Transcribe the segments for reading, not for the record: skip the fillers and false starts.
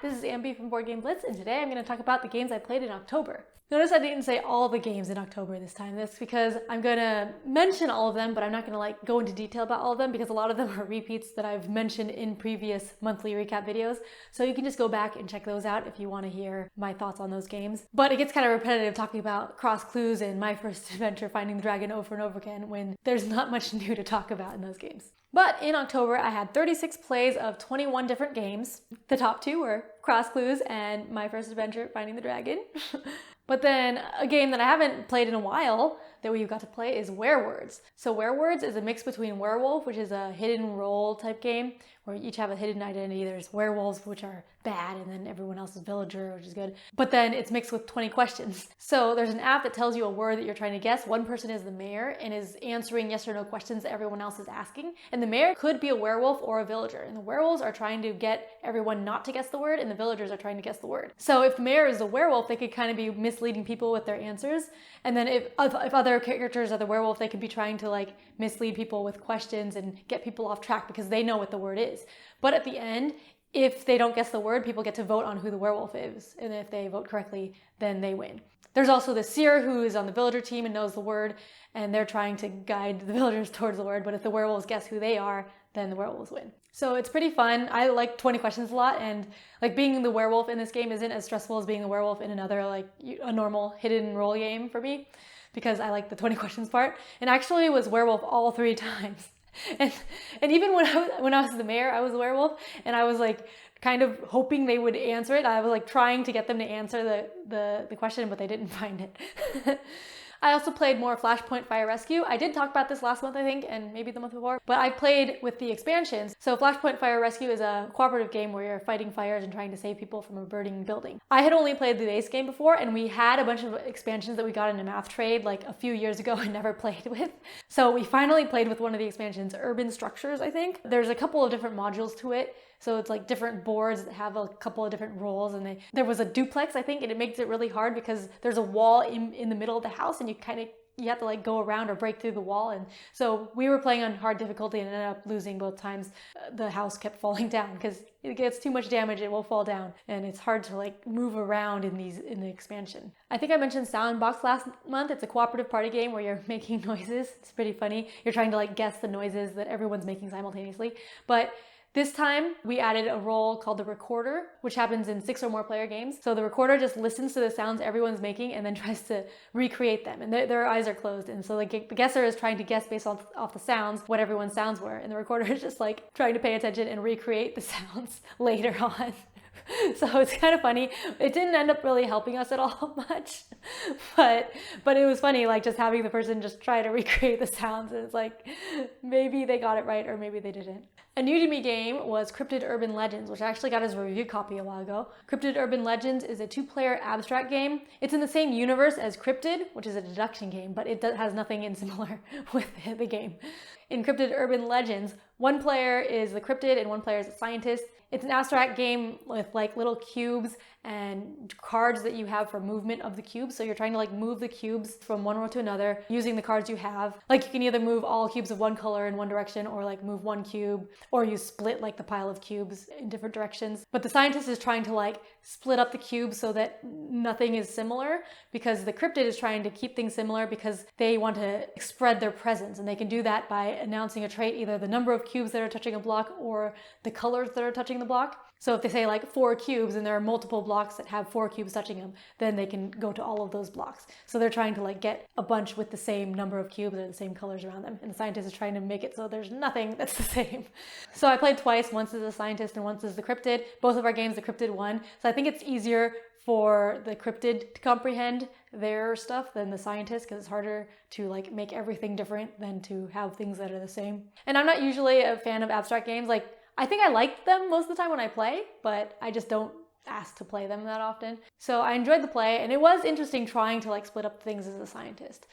this is Ambie from Board Game Blitz, and today I'm going to talk about the games I played in October. Notice I didn't say all the games in October this time. That's because I'm going to mention all of them, but I'm not going to go into detail about all of them because a lot of them are repeats that I've mentioned in previous monthly recap videos. So you can just go back and check those out if you want to hear my thoughts on those games. But it gets kind of repetitive talking about Cross Clues and My First Adventure Finding the Dragon over and over again when there's not much new to talk about in those games. But in October, I had 36 plays of 21 different games. The top two were Cross Clues and My First Adventure Finding the Dragon. But then a game that I haven't played in a while that we've got to play is Werewords. So Werewords is a mix between Werewolf, which is a hidden role type game where you each have a hidden identity. There's werewolves, which are bad, and then everyone else is villager, which is good. But then it's mixed with 20 questions. So there's an app that tells you a word that you're trying to guess. One person is the mayor and is answering yes or no questions that everyone else is asking. And the mayor could be a werewolf or a villager. And the werewolves are trying to get everyone not to guess the word, and the villagers are trying to guess the word. So if the mayor is the werewolf, they could kind of be misleading people with their answers. And then if other characters are the werewolf, they could be trying to mislead people with questions and get people off track because they know what the word is. But at the end, if they don't guess the word, people get to vote on who the werewolf is. And if they vote correctly, then they win. There's also the seer who is on the villager team and knows the word, and they're trying to guide the villagers towards the word. But if the werewolves guess who they are, then the werewolves win. So it's pretty fun. I like 20 questions a lot, and being the werewolf in this game isn't as stressful as being the werewolf in another a normal hidden role game for me, because I like the 20 questions part. And actually it was werewolf all 3 times. And even when I was the mayor, I was a werewolf, and I was kind of hoping they would answer it. I was trying to get them to answer the question, but they didn't find it. I also played more Flashpoint Fire Rescue. I did talk about this last month, I think, and maybe the month before, but I played with the expansions. So Flashpoint Fire Rescue is a cooperative game where you're fighting fires and trying to save people from a burning building. I had only played the base game before, and we had a bunch of expansions that we got in a math trade a few years ago and never played with. So we finally played with one of the expansions, Urban Structures, I think. There's a couple of different modules to it. So it's different boards that have a couple of different roles, and there was a duplex, I think, and it makes it really hard because there's a wall in the middle of the house, and you have to go around or break through the wall. And so we were playing on hard difficulty and ended up losing both times. The house kept falling down because it gets too much damage, it will fall down, and it's hard to move around in the expansion. I think I mentioned Soundbox last month. It's a cooperative party game where you're making noises. It's pretty funny. You're trying to guess the noises that everyone's making simultaneously. But this time, we added a role called the Recorder, which happens in 6 or more player games. So the Recorder just listens to the sounds everyone's making and then tries to recreate them. And their eyes are closed. And so the guesser is trying to guess based off the sounds what everyone's sounds were. And the Recorder is just trying to pay attention and recreate the sounds later on. So it's kind of funny. It didn't end up really helping us at all much, but it was funny, just having the person just try to recreate the sounds. And it's maybe they got it right or maybe they didn't. A new to me game was Cryptid Urban Legends, which I actually got as a review copy a while ago. Cryptid Urban Legends is a 2-player abstract game. It's in the same universe as Cryptid, which is a deduction game, but it has nothing in similar with the game. In Cryptid Urban Legends, one player is the cryptid and one player is a scientist. It's an abstract game with little cubes and cards that you have for movement of the cubes. So you're trying to move the cubes from one row to another using the cards you have. You can either move all cubes of one color in one direction or move one cube, or you split the pile of cubes in different directions. But the scientist is trying to split up the cubes so that nothing is similar, because the cryptid is trying to keep things similar because they want to spread their presence, and they can do that by announcing a trait, either the number of cubes that are touching a block or the colors that are touching the block. So if they say 4 cubes and there are multiple blocks that have 4 cubes touching them, then they can go to all of those blocks. So they're trying to get a bunch with the same number of cubes or the same colors around them. And the scientist is trying to make it so there's nothing that's the same. So I played twice, once as a scientist and once as the cryptid. Both of our games, the cryptid won. So I think it's easier for the cryptid to comprehend their stuff than the scientist, because it's harder to make everything different than to have things that are the same. And I'm not usually a fan of abstract games. I think I like them most of the time when I play, but I just don't ask to play them that often. So I enjoyed the play, and it was interesting trying to split up things as a scientist.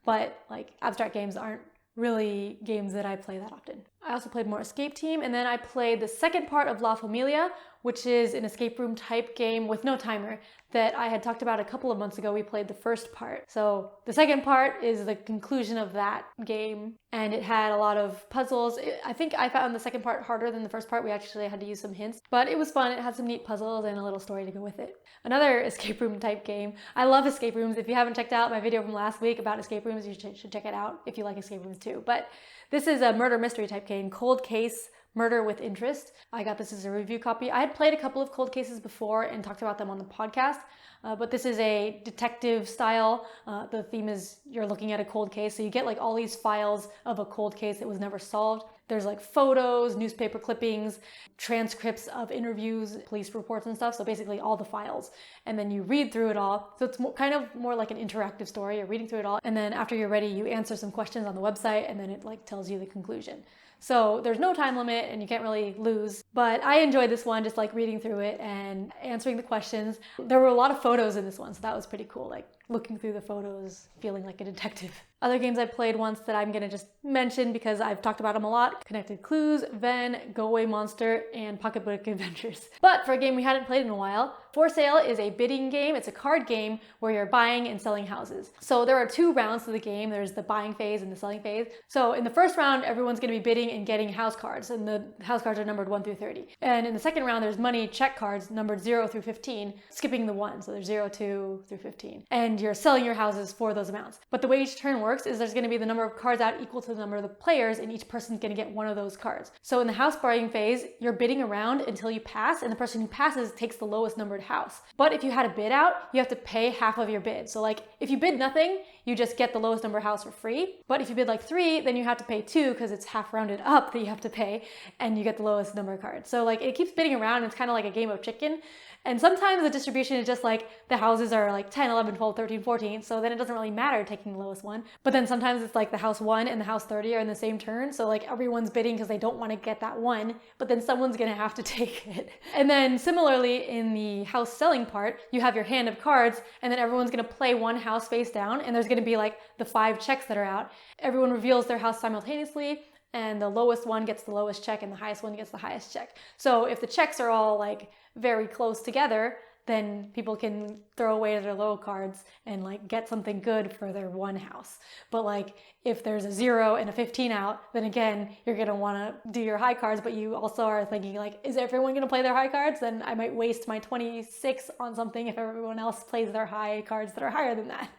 But abstract games aren't really games that I play that often. I also played more Escape Team, and then I played the second part of La Famiglia, which is an escape room type game with no timer that I had talked about a couple of months ago. We played the first part. So the second part is the conclusion of that game, and it had a lot of puzzles. I think I found the second part harder than the first part. We actually had to use some hints, but it was fun. It had some neat puzzles and a little story to go with it. Another escape room type game. I love escape rooms. If you haven't checked out my video from last week about escape rooms, you should check it out if you like escape rooms too. But this is a murder mystery type game, Cold Case Murder with Interest. I got this as a review copy. I had played a couple of cold cases before and talked about them on the podcast, but this is a detective style. The theme is you're looking at a cold case, so you get like all these files of a cold case that was never solved. There's like photos, newspaper clippings, transcripts of interviews, police reports and stuff. So basically all the files. And then you read through it all. So it's kind of more like an interactive story. You're reading through it all. And then after you're ready, you answer some questions on the website and then it like tells you the conclusion. So there's no time limit and you can't really lose. But I enjoyed this one, just like reading through it and answering the questions. There were a lot of photos in this one, so that was pretty cool. Like looking through the photos, feeling like a detective. Other games I played once that I'm gonna just mention because I've talked about them a lot: Connected Clues, Ven, Go Away Monster, and Pocketbook Adventures. But for a game we hadn't played in a while, For Sale is a bidding game. It's a card game where you're buying and selling houses. So there are 2 rounds to the game. There's the buying phase and the selling phase. So in the first round, everyone's gonna be bidding and getting house cards, and the house cards are numbered 1 through 30. And in the second round, there's money check cards numbered 0 through 15, skipping the 1. So there's 0, 2 through 15. And you're selling your houses for those amounts. But the way each turn works is there's going to be the number of cards out equal to the number of the players, and each person's going to get one of those cards. So in the house buying phase, you're bidding around until you pass, and the person who passes takes the lowest numbered house. But if you had a bid out, you have to pay half of your bid. So like if you bid nothing, you just get the lowest number house for free. But if you bid like 3, then you have to pay 2 because it's half rounded up that you have to pay, and you get the lowest number of cards. So like it keeps bidding around. It's kind of like a game of chicken. And sometimes the distribution is just like the houses are like 10, 11, 12, 13, 14. So then it doesn't really matter taking the lowest one. But then sometimes it's like the house 1 and the house 30 are in the same turn. So like everyone's bidding because they don't want to get that one, but then someone's going to have to take it. And then similarly in the house selling part, you have your hand of cards, and then everyone's going to play one house face down, and there's going to be like the 5 checks that are out. Everyone reveals their house simultaneously, and the lowest one gets the lowest check and the highest one gets the highest check. So if the checks are all like very close together, then people can throw away their low cards and like get something good for their one house. But like if there's a 0 and a 15 out, then again, you're gonna wanna do your high cards, but you also are thinking like, is everyone gonna play their high cards? Then I might waste my 26 on something if everyone else plays their high cards that are higher than that.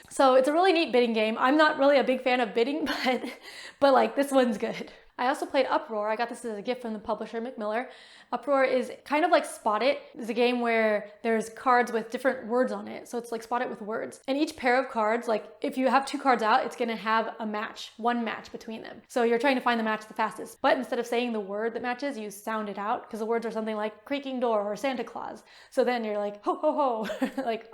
So it's a really neat bidding game. I'm not really a big fan of bidding, but like this one's good. I also played Uproar. I got this as a gift from the publisher, McMillar. Uproar is kind of like Spot It. It's a game where there's cards with different words on it. So it's like Spot It with words. And each pair of cards, like if you have 2 cards out, it's gonna have a match, one match between them. So you're trying to find the match the fastest. But instead of saying the word that matches, you sound it out, because the words are something like creaking door or Santa Claus. So then you're like, ho, ho, ho, like,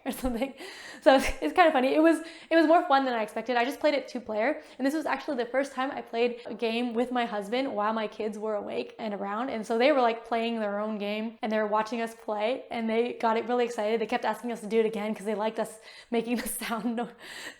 or something. So it's kind of funny. It was more fun than I expected. I just played it 2-player. And this was actually the first time I played a game with my husband while my kids were awake and around. And so they were like playing their own game and they were watching us play, and they got it really excited. They kept asking us to do it again because they liked us making the sound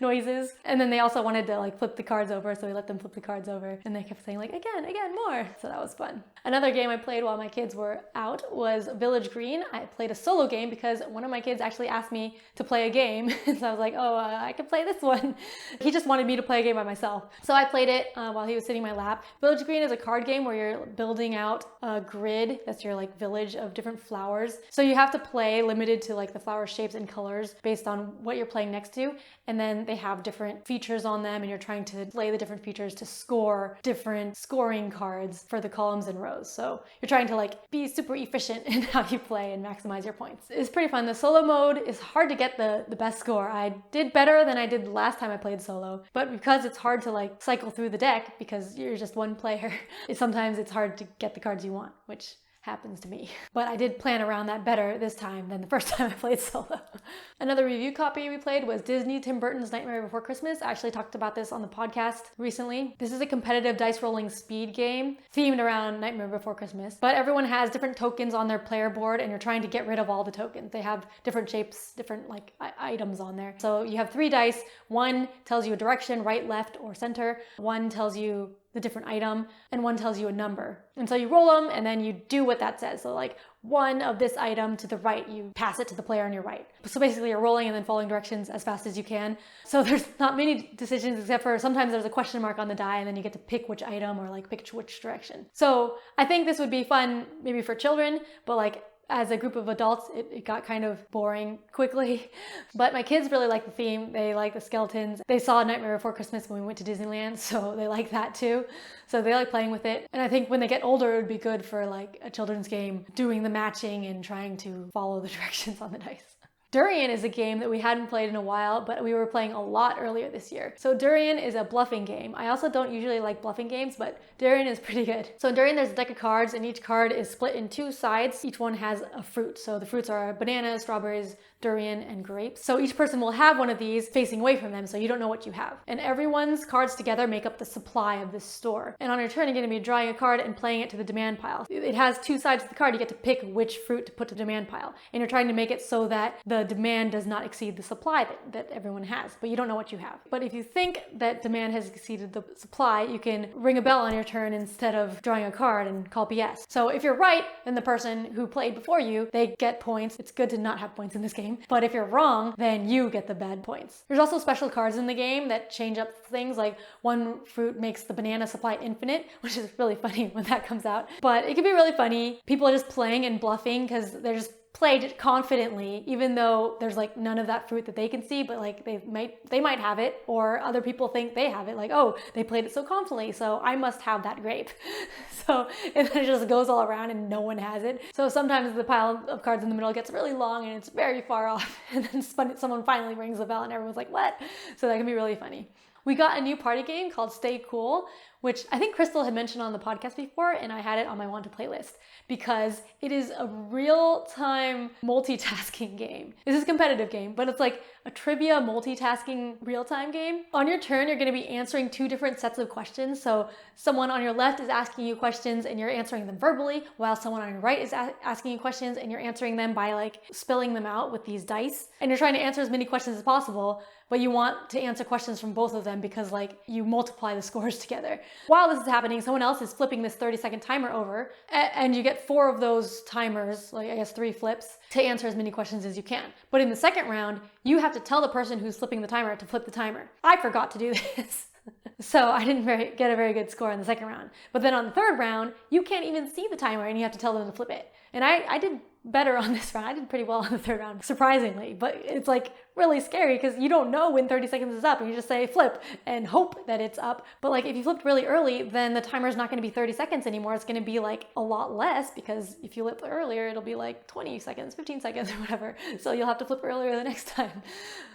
noises. And then they also wanted to like flip the cards over, so we let them flip the cards over, and they kept saying like, again, more. So that was fun. Another game I played while my kids were out was Village Green. I played a solo game because one of my kids actually asked me to play a game. And so I was like, I could play this one. He just wanted me to play a game by myself. So I played it while he was sitting in my lap. Village Green is a card game where you're building out a grid that's your like village of different flowers. So you have to play limited to like the flower shapes and colors based on what you're playing next to. And then they have different features on them, and you're trying to play the different features to score different scoring cards for the columns and rows. So you're trying to like be super efficient in how you play and maximize your points. It's pretty fun. The solo mode is hard to get the best score. I did better than I did the last time I played solo, but because it's hard to like cycle through the deck because you're just one player, sometimes it's hard to get the cards you want, which happens to me. But I did plan around that better this time than the first time I played solo. Another review copy we played was Disney Tim Burton's Nightmare Before Christmas. I actually talked about this on the podcast recently. This is a competitive dice rolling speed game themed around Nightmare Before Christmas, but everyone has different tokens on their player board, and you're trying to get rid of all the tokens. They have different shapes, different like items on there. So you have 3 dice. 1 tells you a direction, right, left, or center. 1 tells you the different item, and one tells you a number. And so you roll them and then you do what that says. So like 1 of this item to the right, you pass it to the player on your right. So basically you're rolling and then following directions as fast as you can. So there's not many decisions except for sometimes there's a question mark on the die and then you get to pick which item or like pick which direction. So I think this would be fun maybe for children, but like as a group of adults, it got kind of boring quickly. But my kids really like the theme. They like the skeletons. They saw Nightmare Before Christmas when we went to Disneyland, so they like that too. So they like playing with it. And I think when they get older, it would be good for like a children's game, doing the matching and trying to follow the directions on the dice. Durian is a game that we hadn't played in a while, but we were playing a lot earlier this year. So Durian is a bluffing game. I also don't usually like bluffing games, but Durian is pretty good. So in Durian, there's a deck of cards and each card is split in 2 sides. Each one has a fruit. So the fruits are bananas, strawberries, durian, and grapes. So each person will have one of these facing away from them, so you don't know what you have. And everyone's cards together make up the supply of this store. And on your turn, you're going to be drawing a card and playing it to the demand pile. It has 2 sides to the card. You get to pick which fruit to put to the demand pile. And you're trying to make it so that the demand does not exceed the supply that everyone has, but you don't know what you have. But if you think that demand has exceeded the supply, you can ring a bell on your turn instead of drawing a card and call BS. So if you're right, then the person who played before you, they get points. It's good to not have points in this game. But if you're wrong, then you get the bad points. There's also special cards in the game that change up things, like one fruit makes the banana supply infinite, which is really funny when that comes out. But it can be really funny. People are just playing and bluffing because they're just played confidently, even though there's like none of that fruit that they can see, but like they might have it, or other people think they have it, like, oh, they played it so confidently, so I must have that grape. So and then it just goes all around and no one has it. So sometimes the pile of cards in the middle gets really long and it's very far off, and then someone finally rings the bell and everyone's like, what? So that can be really funny. We got a new party game called Stay Cool, which I think Crystal had mentioned on the podcast before, and I had it on my want to playlist because it is a real-time multitasking game. This is a competitive game, but it's like a trivia multitasking real-time game. On your turn, you're going to be answering 2 different sets of questions. So someone on your left is asking you questions and you're answering them verbally, while someone on your right is asking you questions and you're answering them by like spilling them out with these dice. And you're trying to answer as many questions as possible, but you want to answer questions from both of them because like you multiply the scores together. While this is happening, someone else is flipping this 30-second timer over, and you get 4 of those timers, like I guess 3 flips, to answer as many questions as you can. But in the second round, you have to tell the person who's flipping the timer to flip the timer. I forgot to do this. So I didn't get a very good score in the second round. But then on the third round, you can't even see the timer and you have to tell them to flip it. And I did better on this round. I did pretty well on the third round, surprisingly. But it's like really scary because you don't know when 30 seconds is up and you just say flip and hope that it's up. But like if you flipped really early, then the timer is not going to be 30 seconds anymore. It's going to be like a lot less because if you flip earlier, it'll be like 20 seconds, 15 seconds or whatever. So you'll have to flip earlier the next time.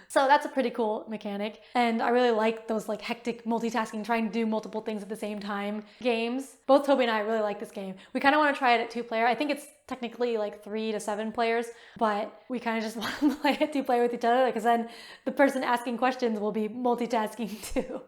So that's a pretty cool mechanic. And I really like those like hectic multitasking, trying to do multiple things at the same time games. Both Toby and I really like this game. We kind of want to try it at 2-player. I think it's technically like 3 to 7 players, but we kind of just want to play it 2-player with each other because then the person asking questions will be multitasking too.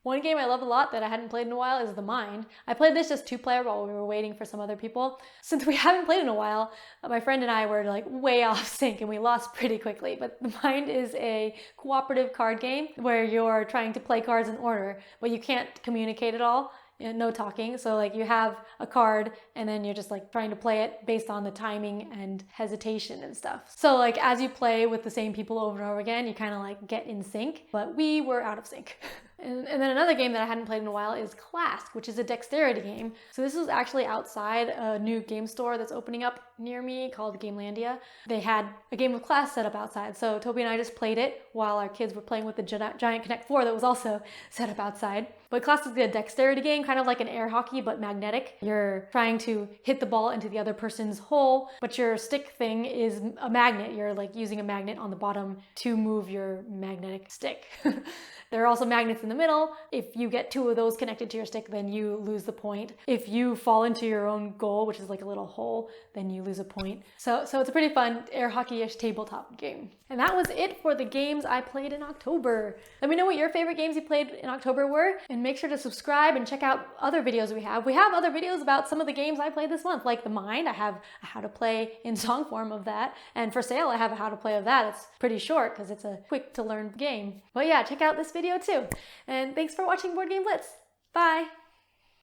One game I love a lot that I hadn't played in a while is The Mind. I played this just 2-player while we were waiting for some other people. Since we haven't played in a while, my friend and I were like way off sync and we lost pretty quickly. But The Mind is a cooperative card game where you're trying to play cards in order, but you can't communicate at all. No talking. So like you have a card and then you're just like trying to play it based on the timing and hesitation and stuff. So like as you play with the same people over and over again, you kind of like get in sync, but we were out of sync. And then another game that I hadn't played in a while is KLASK, which is a dexterity game. So this was actually outside a new game store that's opening up near me called Gamelandia. They had a game of KLASK set up outside. So Toby and I just played it while our kids were playing with the Giant Connect 4 that was also set up outside. But KLASK is a dexterity game, kind of like an air hockey, but magnetic. You're trying to hit the ball into the other person's hole, but your stick thing is a magnet. You're like using a magnet on the bottom to move your magnetic stick. There are also magnets in the middle. If you get 2 of those connected to your stick, then you lose the point. If you fall into your own goal, which is like a little hole, then you lose a point. So it's a pretty fun air hockey-ish tabletop game. And that was it for the games I played in October. Let me know what your favorite games you played in October were, and make sure to subscribe and check out other videos we have. We have other videos about some of the games I played this month, like The Mind. I have a how to play in song form of that. And for sale, I have a how to play of that. It's pretty short because it's a quick to learn game. But yeah, check out this video too. And thanks for watching Board Game Blitz. Bye.